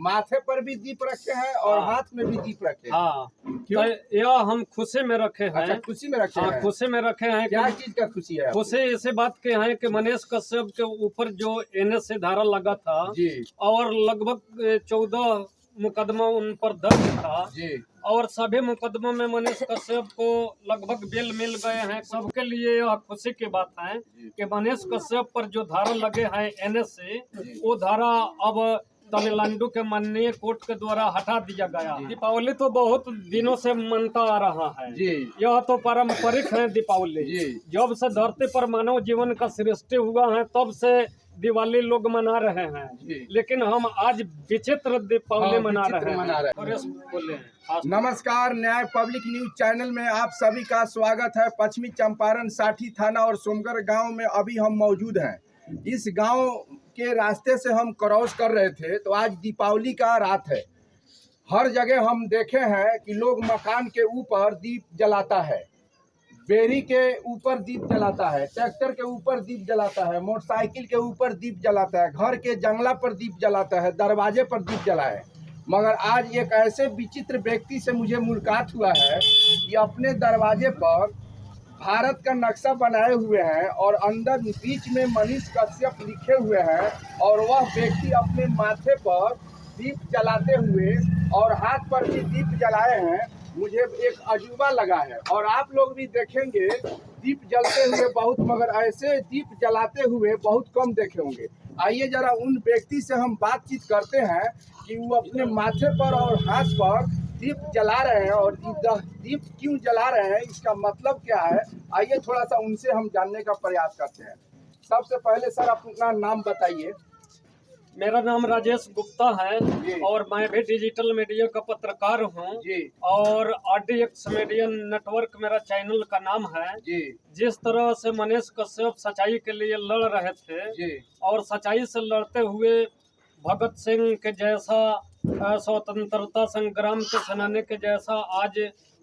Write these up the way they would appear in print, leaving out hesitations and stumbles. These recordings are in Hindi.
माथे पर भी दीप रखे हैं और हाँ। हाथ में भी दीप रखे हैं। हाँ, क्यों? तो यह हम खुशी में रखे हैं। अच्छा, खुशी में रखे हाँ, हैं। खुशी में रखे हैं। क्या चीज का खुशी है आपको? खुशी इसी बात के हैं कि मनीष कश्यप के ऊपर जो NSA धारा लगा था जी और लगभग 14 मुकदमा उन पर दर्ज था जी और सभी मुकदमों में मनीष कश्यप को लगभग बेल मिल गए हैं। सबके लिए यह खुशी की बात है कि मनीष कश्यप पर जो धारा लगे हैं NSA, वो धारा अब तमिलनाडु के माननीय कोर्ट के द्वारा हटा दिया गया। दीपावली तो बहुत दिनों से मनता आ रहा है। जी यह तो पारंपरिक है दीपावली। जी। जब से धरती पर मानव जीवन का सृष्टि हुआ है तब से दिवाली लोग मना रहे हैं, लेकिन हम आज विचित्र दीपावली मना रहे हैं। बोले नमस्कार, न्याय पब्लिक न्यूज चैनल में आप सभी का स्वागत है। पश्चिमी चंपारण साठी थाना और सोमगर गांव में अभी हम मौजूद हैं। इस गांव के रास्ते से हम क्रॉस कर रहे थे तो आज दीपावली का रात है। हर जगह हम देखे हैं कि लोग मकान के ऊपर दीप जलाता है, बेरी के ऊपर दीप जलाता है, ट्रैक्टर के ऊपर दीप जलाता है, मोटरसाइकिल के ऊपर दीप जलाता है, घर के जंगला पर दीप जलाता है, दरवाजे पर दीप जलाए। मगर आज एक ऐसे विचित्र व्यक्ति से मुझे मुलाकात हुआ है कि अपने दरवाजे पर भारत का नक्शा बनाए हुए हैं और अंदर बीच में मनीष कश्यप लिखे हुए हैं और वह व्यक्ति अपने माथे पर दीप जलाते हुए और हाथ पर भी दीप जलाए हैं। मुझे एक अजूबा लगा है और आप लोग भी देखेंगे दीप जलते हुए बहुत, मगर ऐसे दीप जलाते हुए बहुत कम देखे होंगे। आइए जरा उन व्यक्ति से हम बातचीत करते हैं कि वो अपने माथे पर और हाथ पर दीप जला रहे हैं और दीप क्यों जला रहे हैं, इसका मतलब क्या है। आइए थोड़ा सा उनसे हम जानने का प्रयास करते हैं। सबसे पहले सर अपना नाम बताइए। मेरा नाम राजेश गुप्ता है और मैं भी डिजिटल मीडिया का पत्रकार हूँ और RDX मीडिया नेटवर्क मेरा चैनल का नाम है। जिस तरह से मनीष कश्यप सच्चाई के लिए लड़ रहे थे और सच्चाई से लड़ते हुए भगत सिंह के जैसा स्वतंत्रता संग्राम के सेनानी के जैसा आज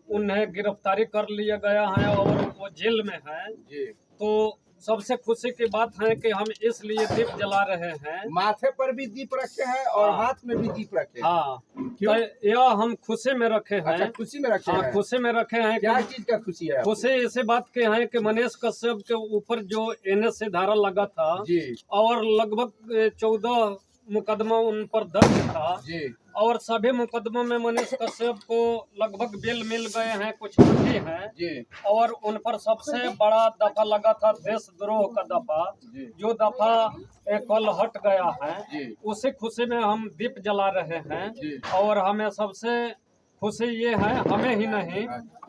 उन्हें गिरफ्तारी कर लिया गया है और वो जेल में है, तो सबसे खुशी की बात है कि हम इसलिए दीप जला रहे हैं। माथे पर भी दीप रखे हैं और हाथ में भी दीप रखे हैं। हाँ, तो यह हम खुशी में रखे हैं। अच्छा, खुशी में रखे हैं। खुशी में रखे हैं। क्या चीज का खुशी है? खुशी इसी बात के हैं कि मनीष कश्यप के ऊपर जो NSA धारा लगा था और लगभग 14 मुकदमा उन पर दर्ज था और सभी मुकदमों में मनीष कश्यप को लगभग बेल मिल गए हैं, कुछ बाकी हैं और उन पर सबसे बड़ा दफा लगा था देशद्रोह का दफा, जो दफा कल हट गया है। उसी खुशी में हम दीप जला रहे हैं और हमें सबसे खुशी ये है, हमें ही नहीं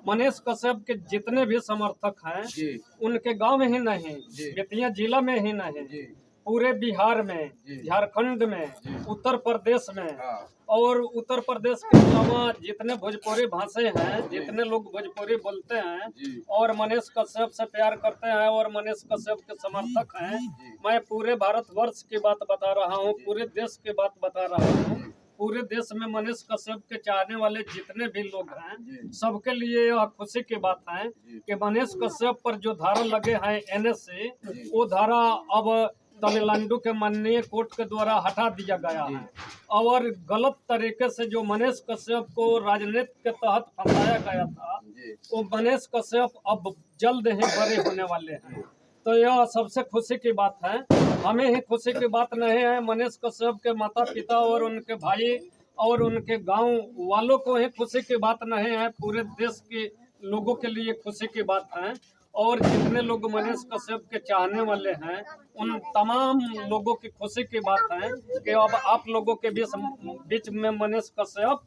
मनीष कश्यप के जितने भी समर्थक हैं उनके गांव में ही नहीं, बेतिया जिला में ही नहीं, पूरे बिहार में, झारखंड में, उत्तर प्रदेश में और उत्तर प्रदेश के अलावा जितने भोजपुरी भाषे हैं, जितने लोग भोजपुरी बोलते हैं और मनीष कश्यप से प्यार करते हैं और मनीष कश्यप के समर्थक हैं, मैं पूरे भारतवर्ष की बात बता रहा हूँ, पूरे देश की बात बता रहा हूँ। पूरे देश में मनीष कश्यप के चाहने वाले जितने भी लोग हैं, सबके लिए यह खुशी की बात है कि मनीष कश्यप पर जो धारा लगे हैं NSA, वो धारा अब तमिलनाडु के माननीय कोर्ट के द्वारा हटा दिया गया है और गलत तरीके से जो मनीष कश्यप को राजनीति के तहत फंसाया गया था, वो मनीष कश्यप अब जल्द ही बड़े होने वाले हैं। तो यह सबसे खुशी की बात है। हमें ही खुशी की बात नहीं है, मनीष कश्यप के माता पिता और उनके भाई और उनके गांव वालों को ही खुशी की बात नहीं है, पूरे देश के लोगों के लिए खुशी की बात है और जितने लोग मनीष कश्यप के चाहने वाले हैं उन तमाम लोगों की खुशी की बात है कि अब आप लोगों के बीच में मनीष कश्यप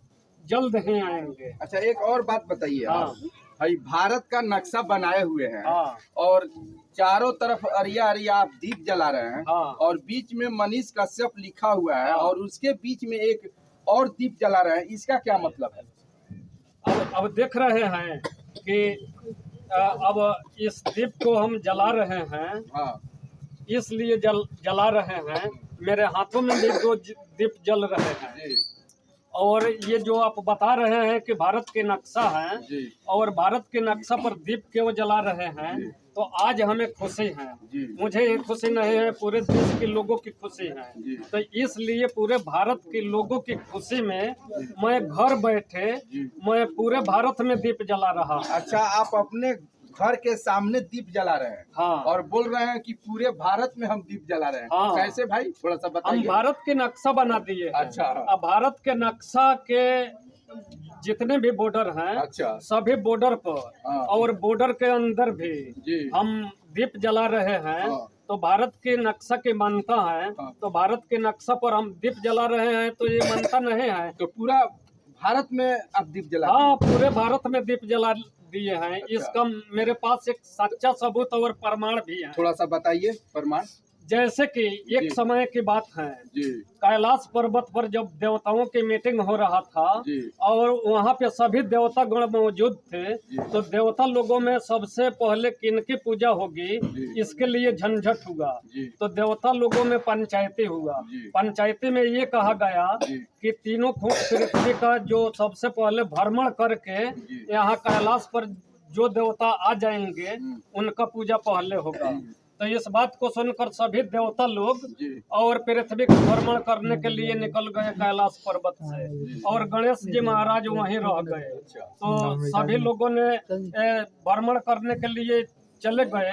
जल्द ही आएंगे। अच्छा, एक और बात बताइए। भाई, भारत का नक्शा बनाए हुए हैं और चारों तरफ अरिया अरिया आप दीप जला रहे हैं और बीच में मनीष कश्यप लिखा हुआ है और उसके बीच में एक और दीप जला रहे हैं, इसका क्या मतलब है? अब देख रहे हैं कि अब इस दीप को हम जला रहे हैं, इसलिए जला रहे हैं। मेरे हाथों में भी 2 दीप जल रहे हैं और ये जो आप बता रहे हैं कि भारत के नक्शा है जी और भारत के नक्शा पर दीप क्यों जला रहे हैं, जी तो आज हमें खुशी है। जी मुझे ये खुशी नहीं है, पूरे देश के लोगों की खुशी है। जी तो इसलिए पूरे भारत के लोगों की खुशी में मैं घर बैठे जी। मैं पूरे भारत में दीप जला रहा हूँ। अच्छा, आप अपने घर के सामने दीप जला रहे हैं हाँ। और बोल रहे हैं कि पूरे भारत में हम दीप जला रहे हैं। हाँ। कैसे भाई, थोड़ा सा हम बताइए। भारत के नक्शा बना दिए हैं। अच्छा। अब भारत के नक्शा के जितने भी बॉर्डर हैं, अच्छा। सभी बॉर्डर पर हाँ। और बॉर्डर के अंदर भी जी। हम दीप जला रहे हैं। हाँ। तो भारत के नक्शा की मान्यता है। हाँ। तो भारत के नक्शा पर हम दीप जला रहे हैं, तो ये मान्यता नहीं है। तो पूरा भारत में आप दीप जला? हाँ, पूरे भारत में दीप जला दिए हैं। अच्छा। इसका मेरे पास एक सच्चा सबूत और प्रमाण भी है। थोड़ा सा बताइए प्रमाण। जैसे कि जी। एक समय की बात है, जी कैलाश पर्वत पर जब देवताओं की मीटिंग हो रहा था जी और वहाँ पे सभी देवता गण मौजूद थे, जी। तो देवता लोगों में सबसे पहले किनकी पूजा होगी, जी। इसके लिए झंझट हुआ। जी तो देवता लोगों में पंचायती हुआ। जी। पंचायती में ये कहा गया जी। कि तीनों खूंट पृथ्वी का जो सबसे पहले भ्रमण करके जी। यहाँ कैलाश पर जो देवता आ जाएंगे उनका पूजा पहले होगा। तो इस बात को सुनकर सभी देवता लोग जी और पृथ्वी का भ्रमण करने के लिए निकल गए कैलाश पर्वत से, और गणेश जी महाराज वहीं रह गए। तो सभी लोगों ने भ्रमण करने के लिए चले गए।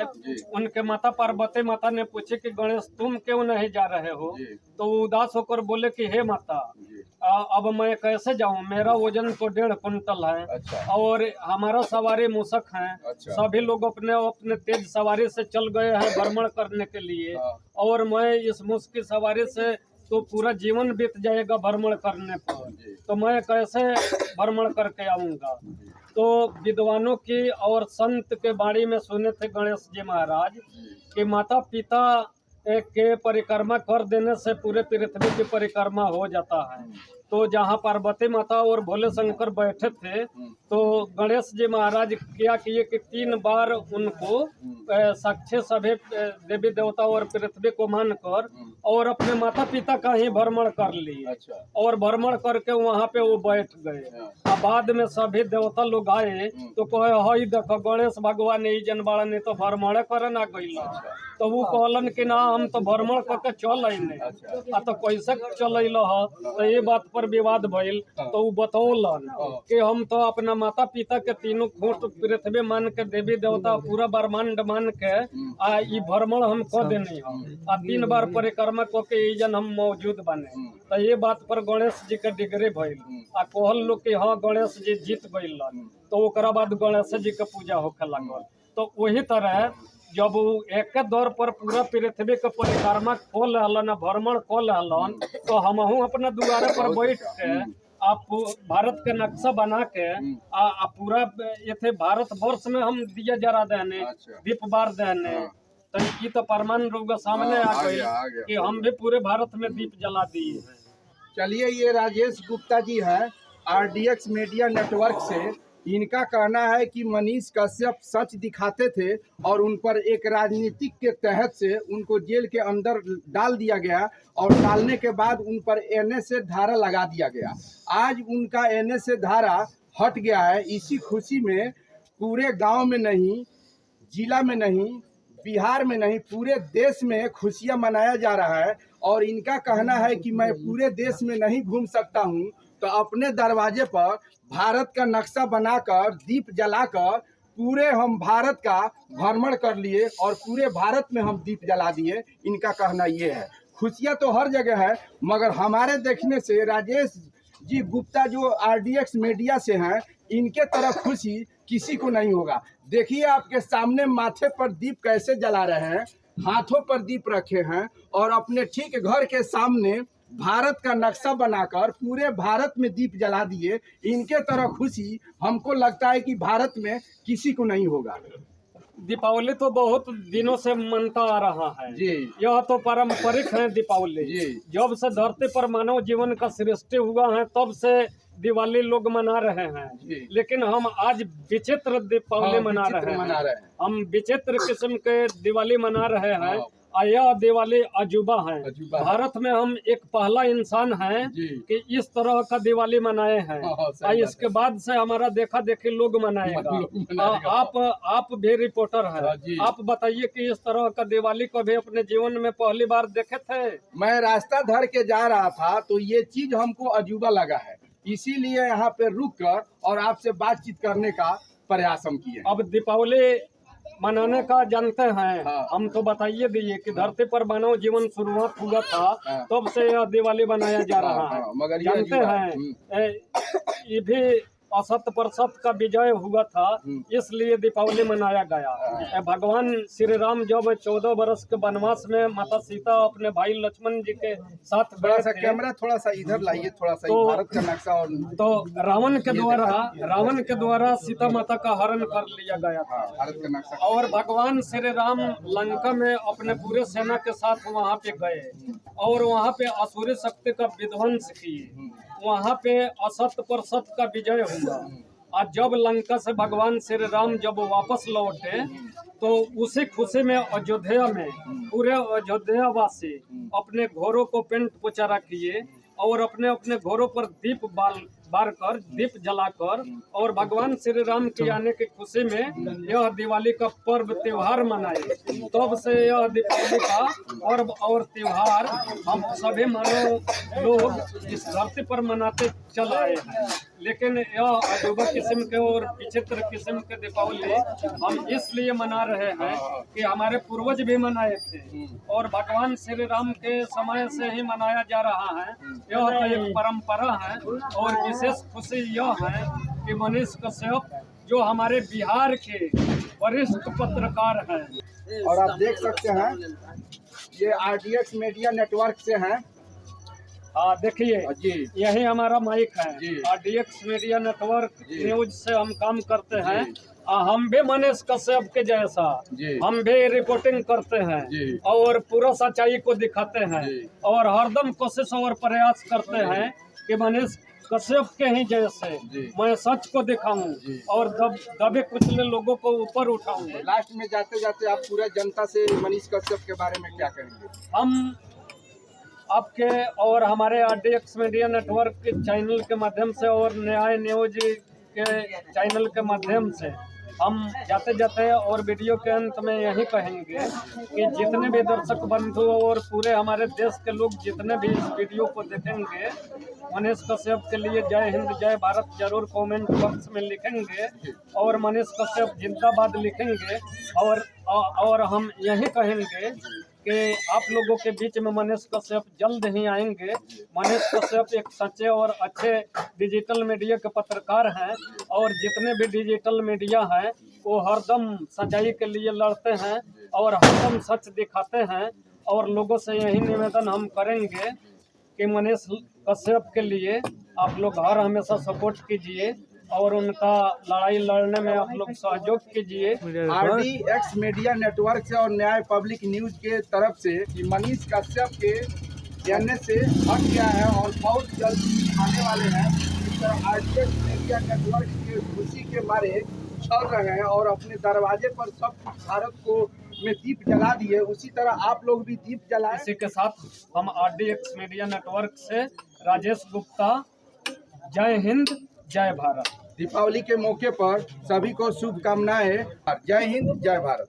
उनके माता पार्वती माता ने पूछे कि गणेश तुम क्यों नहीं जा रहे हो? तो वो उदास होकर बोले कि हे माता, अब मैं कैसे जाऊं, मेरा वजन तो 1.5 कुंटल है। अच्छा। और हमारा सवारी मूसक है। अच्छा। सभी लोग अपने अपने तेज सवारी से चल गए हैं भ्रमण करने के लिए। हाँ। और मैं इस मूस की सवारी से तो पूरा जीवन बीत जाएगा भ्रमण करने पर, तो मैं कैसे भ्रमण करके आऊंगा? तो विद्वानों की और संत के बाणी में सुने थे गणेश जी महाराज कि माता पिता के परिक्रमा कर देने से पूरे पृथ्वी की परिक्रमा हो जाता है। तो जहाँ पार्वती माता और भोले शंकर बैठे थे, तो गणेश जी महाराज क्या किए कि 3 बार उनको साक्षी सभी देवी देवता और पृथ्वी को मानकर और अपने माता पिता का ही भ्रमण कर लिए। अच्छा। और भ्रमण करके वहाँ पे वो बैठ गए। अब बाद में सभी देवता लोग आए तो कहे हई देखो गणेश भगवान ही जनबाड़ा ने तो भ्रमण करे ना गईला। तो वो कहलन कि ना हम तो भ्रमण करके चल अइने। तो कैसे चल अइलो ह? तो ये बात पर विवाद भइल। तो वो बतौलन कि हम तो अपना माता पिता के तीनों खूंट पृथ्वी मान के देवी देवता पूरा ब्रह्मांड मान के ई भ्रमण हम कर देनी हम 3 बार परिक्रमा करके ई जन हम मौजूद बने। तो ये बात पर गणेश जी के डिग्री भइल आ कहल लोग कि हाँ गणेश जी जीत गइलन। तो ओकरा बाद गणेश जी के पूजा होखे लागल। तो वही तरह जब वो एक दौर पर पूरा पृथ्वी के परिक्रमा खोल रहलन, भ्रमण खोल रहलन, तो हमहू अपना दुआरे पर बैठ के आप भारत के नक्शा बना के पूरा ये थे भारत वर्ष में हम दिया जरा देने, दीप बार देने। तो ये तो प्रमाण रूप सामने आ गई कि हम भी पूरे भारत में दीप जला दिए हैं। चलिए, ये राजेश गुप्ता जी हैं RDX मीडिया नेटवर्क से। इनका कहना है कि मनीष कश्यप सच दिखाते थे और उन पर एक राजनीतिक के तहत से उनको जेल के अंदर डाल दिया गया और डालने के बाद उन पर NSA धारा लगा दिया गया। आज उनका NSA धारा हट गया है। इसी खुशी में पूरे गांव में नहीं, जिला में नहीं, बिहार में नहीं, पूरे देश में खुशियां मनाया जा रहा है। और इनका कहना है कि मैं पूरे देश में नहीं घूम सकता हूं, तो अपने दरवाजे पर भारत का नक्शा बनाकर दीप जलाकर पूरे हम भारत का भ्रमण कर लिए और पूरे भारत में हम दीप जला दिए। इनका कहना ये है। खुशियां तो हर जगह है, मगर हमारे देखने से राजेश जी गुप्ता जो RDX मीडिया से हैं, इनके तरह खुशी किसी को नहीं होगा। देखिए आपके सामने माथे पर दीप कैसे जला रहे हैं, हाथों पर दीप रखे हैं और अपने ठीक घर के सामने भारत का नक्शा बनाकर पूरे भारत में दीप जला दिए। इनके तरह खुशी हमको लगता है कि भारत में किसी को नहीं होगा। दीपावली तो बहुत दिनों से मनता आ रहा है जी। यह तो पारंपरिक है दीपावली जी। जब से धरती पर मानव जीवन का सृष्टि हुआ है तब से दिवाली लोग मना रहे हैं। लेकिन हम आज विचित्र दीपावली मना रहे हैं। हम विचित्र किस्म के दिवाली मना रहे हैं। यह दिवाली अजूबा है। अजूबा है। भारत में हम एक पहला इंसान हैं जी। कि इस तरह का दिवाली मनाए हैं। हाँ, सही और बात इसके बाद से हमारा देखा देखी लोग मनाएगा। लोग मनाएगा। आप भी रिपोर्टर हाँ, हैं, जी। आप बताइए कि इस तरह का दिवाली कभी अपने जीवन में पहली बार देखे थे? मैं रास्ता धर के जा रहा था तो ये चीज हमको अजूबा लगा है, इसीलिए यहाँ पे रुक कर और आपसे बातचीत करने का प्रयास हम किए। अब दीपावली मनाने का जानते हैं। हाँ। हम तो बताइए दिए कि धरती पर मानव जीवन शुरुआत हुआ था, हाँ। तब से यह दिवाली बनाया जा रहा हाँ, है। हाँ, मगर ये जानते अजूबा हैं ये भी असत पर सत का विजय हुआ था, इसलिए दीपावली मनाया गया। भगवान श्री राम जब 14 वर्ष के वनवास में माता सीता अपने भाई लक्ष्मण जी के साथ थोड़ा गए सा थे, कैमरा थोड़ा सा इधर लाइए, थोड़ा सा तो- भारत का नक्शा। और तो रावण के द्वारा सीता माता का हरण कर लिया गया था। भारत का नक्शा। और भगवान श्री राम लंका में अपने पूरे सेना के साथ वहां पे गए और वहां पे असुरी शक्ति का विध्वंस किए। वहां पे असत पर सत्य का विजय हुआ। और जब लंका से भगवान श्री राम जब वापस लौटे तो उसी खुशी में अयोध्या में पूरे अयोध्या वासी अपने घोड़ों को पेंट पुचारा किए और अपने अपने घोड़ों पर दीप बार कर दीप जलाकर और भगवान श्री राम के आने की खुशी में यह दिवाली का पर्व त्योहार मनाए। तब से यह दीपावली का पर्व और त्योहार हम सभी मानव लोग इस धरती पर मनाते चल आए हैं। लेकिन यह अजूबा किस्म के और विचित्र किस्म के दीपावली हम इसलिए मना रहे हैं कि हमारे पूर्वज भी मनाए थे और भगवान श्री राम के समय से ही मनाया जा रहा है। यह तो एक परंपरा है और विशेष खुशी यह है कि मनीष कश्यप जो हमारे बिहार के वरिष्ठ पत्रकार हैं। और आप देख सकते हैं ये RDX मीडिया नेटवर्क से हैं। हाँ देखिए, जी। यही हमारा माइक है। जी। RDX मीडिया नेटवर्क जी। न्यूज से हम काम करते हैं। हम भी मनीष कश्यप के जैसा जी। हम भी रिपोर्टिंग करते हैं जी। और पूरा सच्चाई को दिखाते हैं जी। और हरदम कोशिश और प्रयास करते हैं कि मनीष कश्यप के ही जैसे जी। मैं सच को दिखाऊं और दबे कुचले लोगों को ऊपर उठाऊं। लास्ट में जाते जाते आप पूरा जनता से मनीष कश्यप के बारे में क्या कहेंगे? हम आपके और हमारे RDX मीडिया नेटवर्क के चैनल के माध्यम से और न्याय न्यूज के चैनल के माध्यम से हम जाते जाते और वीडियो के अंत में यही कहेंगे कि जितने भी दर्शक बंधु और पूरे हमारे देश के लोग जितने भी इस वीडियो को देखेंगे, मनीष कश्यप के लिए जय हिंद जय भारत जरूर कमेंट बॉक्स में लिखेंगे और मनीष कश्यप जिंदाबाद लिखेंगे। और हम यही कहेंगे कि आप लोगों के बीच में मनीष कश्यप जल्द ही आएंगे। मनीष कश्यप एक सच्चे और अच्छे डिजिटल मीडिया के पत्रकार हैं और जितने भी डिजिटल मीडिया हैं वो हरदम सच्चाई के लिए लड़ते हैं और हरदम सच दिखाते हैं। और लोगों से यही निवेदन हम करेंगे कि मनीष कश्यप के लिए आप लोग हर हमेशा सपोर्ट कीजिए और उनका लड़ाई लड़ने में आप लोग सहयोग कीजिए। RDX मीडिया नेटवर्क से और न्याय पब्लिक न्यूज के तरफ से कि मनीष कश्यप के कहने से हट गया है और बहुत जल्द आने वाले हैं। इस तरह RDX मीडिया नेटवर्क के खुशी के मारे चल रहे हैं और अपने दरवाजे पर सब भारत को में दीप जला दिए, उसी तरह आप लोग भी दीप जलाएं। इसी के साथ हम RDX मीडिया नेटवर्क से राजेश गुप्ता, जय हिंद जय भारत। दीपावली के मौके पर सभी को शुभकामनाएं। जय हिंद जय भारत।